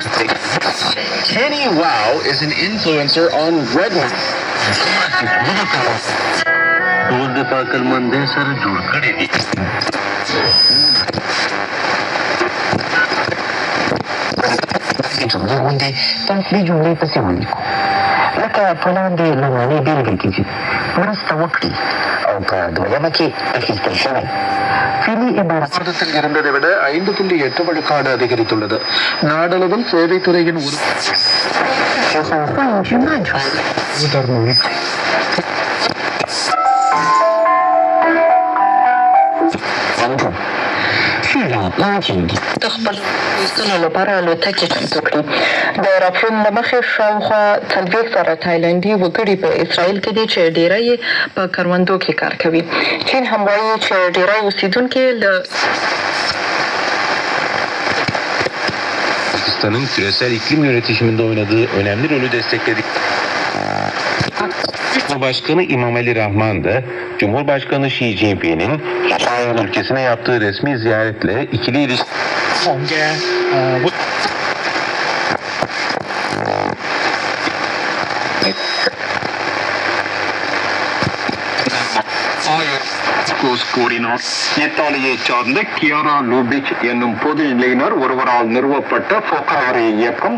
Kenny Wow is an influencer on Redwood. बोलते पाकल मंदे सर जुड़ खड़ी थी जमले तंत्री जुमले पसिवनिको लका फलांदे लवानी बिल कीजिए परस्ता वक्ती और का दोयमा की एक्सटेंशन மாதத்தில் இருந்ததை விட 5.8 விழுக்காடு அதிகரித்துள்ளது. நாடளவில் சேவைத்துறையின் خپل ویستلو لپاره الوتکې چمتو کړي. د راپورونو له مخې شاوخوا 40 زره تایلنډي وګړي په اسرائیل کې دي چې ډیری یې په کروندو کې کار کوي. چین هم وایي چې ډیری اوسیدونکي له Pakistan'ın küresel iklim yönetişiminde oynadığı önemli rolü destekledik. Cumhurbaşkanı İmamali Rahman da Cumhurbaşkanı Xi Jinping'in İsrail ülkesine yaptığı resmi ziyaretle ikili ilişki கூறினார். இத்தாலியைச் சார்ந்த கியாரா லூபிச் என்னும் பொது நிலையினர் ஒருவரால் நிறுவப்பட்ட ஃபோகாவரே இயக்கம்